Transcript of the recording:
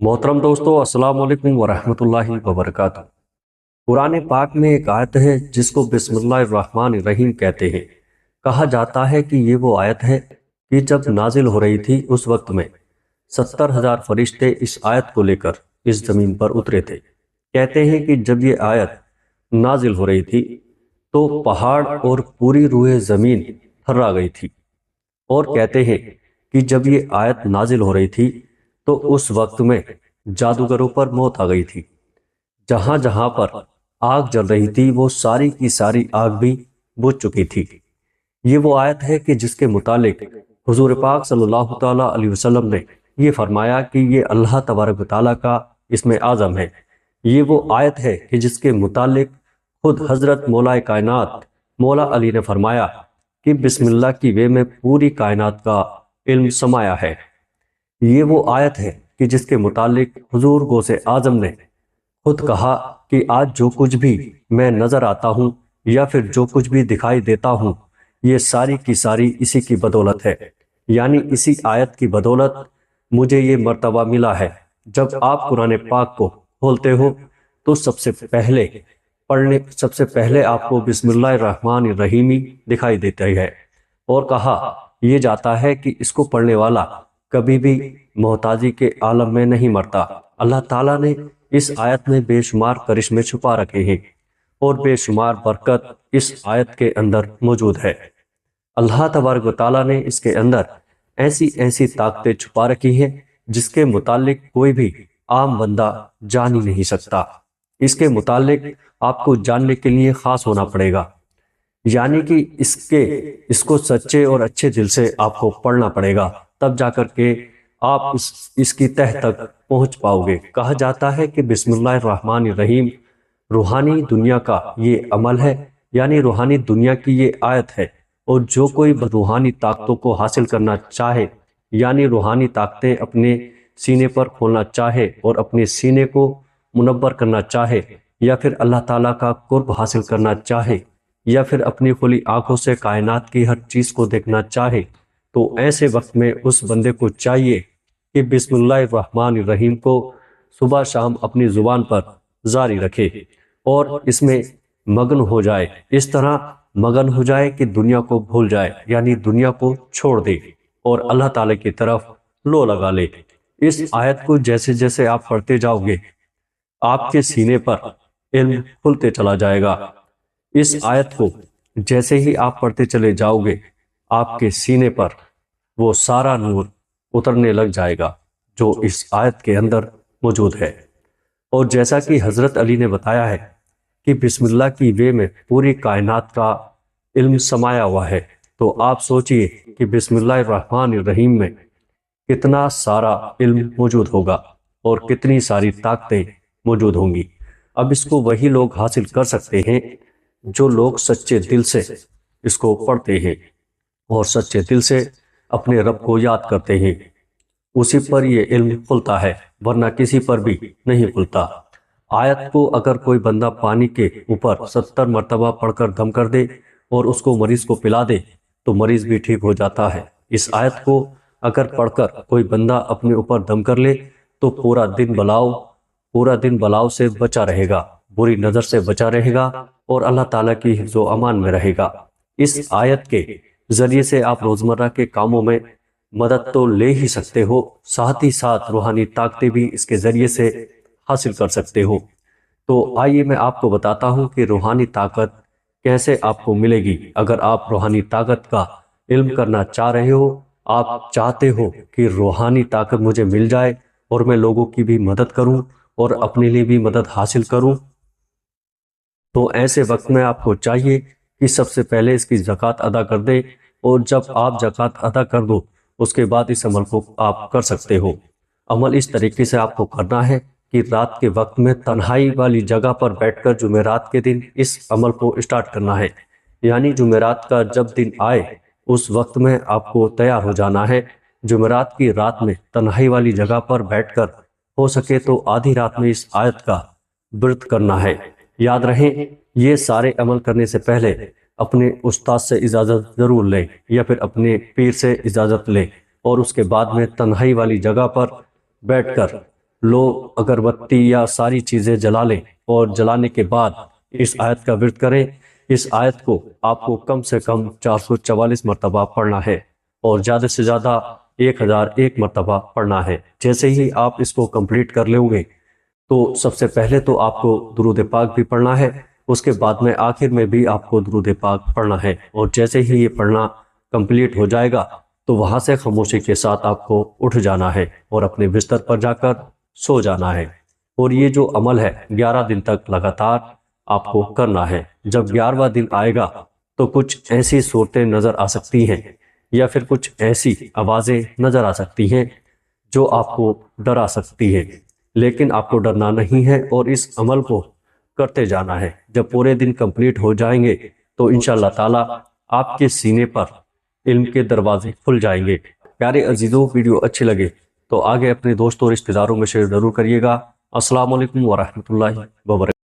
محترم دوستو، السلام علیکم ورحمۃ اللہ وبرکاتہ۔ قرآن پاک میں ایک آیت ہے جس کو بسم اللہ الرحمن الرحیم کہتے ہیں۔ کہا جاتا ہے کہ یہ وہ آیت ہے کہ جب نازل ہو رہی تھی اس وقت میں 70,000 فرشتے اس آیت کو لے کر اس زمین پر اترے تھے۔ کہتے ہیں کہ جب یہ آیت نازل ہو رہی تھی تو پہاڑ اور پوری روح زمین تھرا گئی تھی، اور کہتے ہیں کہ جب یہ آیت نازل ہو رہی تھی تو اس وقت میں جادوگروں پر موت آ گئی تھی۔ جہاں جہاں پر آگ جل رہی تھی وہ ساری کی ساری آگ بھی بجھ چکی تھی۔ یہ وہ آیت ہے کہ جس کے متعلق حضور پاک صلی اللہ تعالیٰ علیہ وسلم نے یہ فرمایا کہ یہ اللہ تبارک و تعالیٰ کا اسم اعظم ہے۔ یہ وہ آیت ہے کہ جس کے متعلق خود حضرت مولا کائنات مولا علی نے فرمایا کہ بسم اللہ کی وے میں پوری کائنات کا علم سمایا ہے۔ یہ وہ آیت ہے کہ جس کے متعلق حضور غوث اعظم نے خود کہا کہ آج جو کچھ بھی میں نظر آتا ہوں یا پھر جو کچھ بھی دکھائی دیتا ہوں یہ ساری کی ساری اسی کی بدولت ہے، یعنی اسی آیت کی بدولت مجھے یہ مرتبہ ملا ہے۔ جب آپ قرآن پاک کو کھولتے ہو تو سب سے پہلے آپ کو بسم اللہ الرحمن الرحیم دکھائی دیتا ہے، اور کہا یہ جاتا ہے کہ اس کو پڑھنے والا کبھی بھی محتاجی کے عالم میں نہیں مرتا۔ اللہ تعالیٰ نے اس آیت میں بے شمار کرشمے چھپا رکھے ہیں اور بے شمار برکت اس آیت کے اندر موجود ہے۔ اللہ تبارک و تعالیٰ نے اس کے اندر ایسی طاقتیں چھپا رکھی ہیں جس کے متعلق کوئی بھی عام بندہ جان ہی نہیں سکتا۔ اس کے متعلق آپ کو جاننے کے لیے خاص ہونا پڑے گا، یعنی کہ اس کو سچے اور اچھے دل سے آپ کو پڑھنا پڑے گا، تب جا کر کے آپ اس کی تہ تک پہنچ پاؤ گے۔ کہا جاتا ہے کہ بسم اللہ الرحمن الرحیم روحانی دنیا کا یہ عمل ہے، یعنی روحانی دنیا کی یہ آیت ہے، اور جو کوئی روحانی طاقتوں کو حاصل کرنا چاہے، یعنی روحانی طاقتیں اپنے سینے پر کھولنا چاہے اور اپنے سینے کو منور کرنا چاہے، یا پھر اللہ تعالیٰ کا قرب حاصل کرنا چاہے، یا پھر اپنی کھلی آنکھوں سے کائنات کی ہر چیز کو دیکھنا چاہے، تو ایسے وقت میں اس بندے کو چاہیے کہ بسم اللہ الرحمن الرحیم کو صبح شام اپنی زبان پر جاری رکھے اور اس میں مگن ہو جائے، اس طرح مگن ہو جائے کہ دنیا کو بھول جائے، یعنی دنیا کو چھوڑ دے اور اللہ تعالیٰ کی طرف لو لگا لے۔ اس آیت کو جیسے جیسے آپ پڑھتے جاؤ گے آپ کے سینے پر علم کھلتے چلا جائے گا۔ اس آیت کو جیسے ہی آپ پڑھتے چلے جاؤ گے آپ کے سینے پر وہ سارا نور اترنے لگ جائے گا جو اس آیت کے اندر موجود ہے۔ اور جیسا کہ حضرت علی نے بتایا ہے کہ بسم اللہ کی وے میں پوری کائنات کا علم سمایا ہوا ہے، تو آپ سوچئے کہ بسم اللہ الرحمن الرحیم میں کتنا سارا علم موجود ہوگا اور کتنی ساری طاقتیں موجود ہوں گی۔ اب اس کو وہی لوگ حاصل کر سکتے ہیں جو لوگ سچے دل سے اس کو پڑھتے ہیں اور سچے دل سے اپنے رب کو یاد کرتے ہیں، اسی پر یہ علم کھلتا ہے، ورنہ کسی پر بھی نہیں کھلتا۔ آیت کو اگر کوئی بندہ پانی کے اوپر 70 مرتبہ پڑھ کر دم کر دے اور اس کو مریض کو پلا دے تو مریض بھی ٹھیک ہو جاتا ہے۔ اس آیت کو اگر پڑھ کر کوئی بندہ اپنے اوپر دم کر لے تو پورا دن بلاؤ سے بچا رہے گا، بری نظر سے بچا رہے گا اور اللہ تعالیٰ کی حفظ و امان میں رہے گا۔ اس آیت کے ذریعے سے آپ روزمرہ کے کاموں میں مدد تو لے ہی سکتے ہو، ساتھ ہی ساتھ روحانی طاقتیں بھی اس کے ذریعے سے حاصل کر سکتے ہو۔ تو آئیے میں آپ کو بتاتا ہوں کہ روحانی طاقت کیسے آپ کو ملے گی۔ اگر آپ روحانی طاقت کا علم کرنا چاہ رہے ہو، آپ چاہتے ہو کہ روحانی طاقت مجھے مل جائے اور میں لوگوں کی بھی مدد کروں اور اپنے لیے بھی مدد حاصل کروں، تو ایسے وقت میں آپ کو چاہیے کہ سب سے پہلے اس کی زکوٰۃ ادا کر دیں، اور جب آپ زکوٰۃ ادا کر دو اس کے بعد اس عمل کو آپ کر سکتے ہو۔ عمل اس طریقے سے آپ کو کرنا ہے کہ رات کے وقت میں تنہائی والی جگہ پر بیٹھ کر جمعرات کے دن اس عمل کو اسٹارٹ کرنا ہے، یعنی جمعرات کا جب دن آئے اس وقت میں آپ کو تیار ہو جانا ہے۔ جمعرات کی رات میں تنہائی والی جگہ پر بیٹھ کر ہو سکے تو آدھی رات میں اس آیت کا ورد کرنا ہے۔ یاد رہیں یہ سارے عمل کرنے سے پہلے اپنے استاد سے اجازت ضرور لیں یا پھر اپنے پیر سے اجازت لیں، اور اس کے بعد میں تنہائی والی جگہ پر بیٹھ کر لوگ اگربتی یا ساری چیزیں جلا لیں اور جلانے کے بعد اس آیت کا ورد کریں۔ اس آیت کو آپ کو کم سے کم 444 مرتبہ پڑھنا ہے اور زیادہ سے زیادہ 1001 مرتبہ پڑھنا ہے۔ جیسے ہی آپ اس کو کمپلیٹ کر لیں گے تو سب سے پہلے تو آپ کو درود پاک بھی پڑھنا ہے، اس کے بعد میں آخر میں بھی آپ کو درود پاک پڑھنا ہے، اور جیسے ہی یہ پڑھنا کمپلیٹ ہو جائے گا تو وہاں سے خاموشی کے ساتھ آپ کو اٹھ جانا ہے اور اپنے بستر پر جا کر سو جانا ہے۔ اور یہ جو عمل ہے 11 دن تک لگاتار آپ کو کرنا ہے۔ جب 11واں دن آئے گا تو کچھ ایسی صورتیں نظر آ سکتی ہیں یا پھر کچھ ایسی آوازیں نظر آ سکتی ہیں جو آپ کو ڈرا سکتی ہے، لیکن آپ کو ڈرنا نہیں ہے اور اس عمل کو کرتے جانا ہے۔ جب پورے دن کمپلیٹ ہو جائیں گے تو انشاءاللہ تعالی آپ کے سینے پر علم کے دروازے کھل جائیں گے۔ پیارے عزیزوں، ویڈیو اچھی لگے تو آگے اپنے دوستوں اور رشتہ داروں میں شیئر ضرور کریے گا۔ السلام علیکم ورحمۃ اللہ وبرکاتہ۔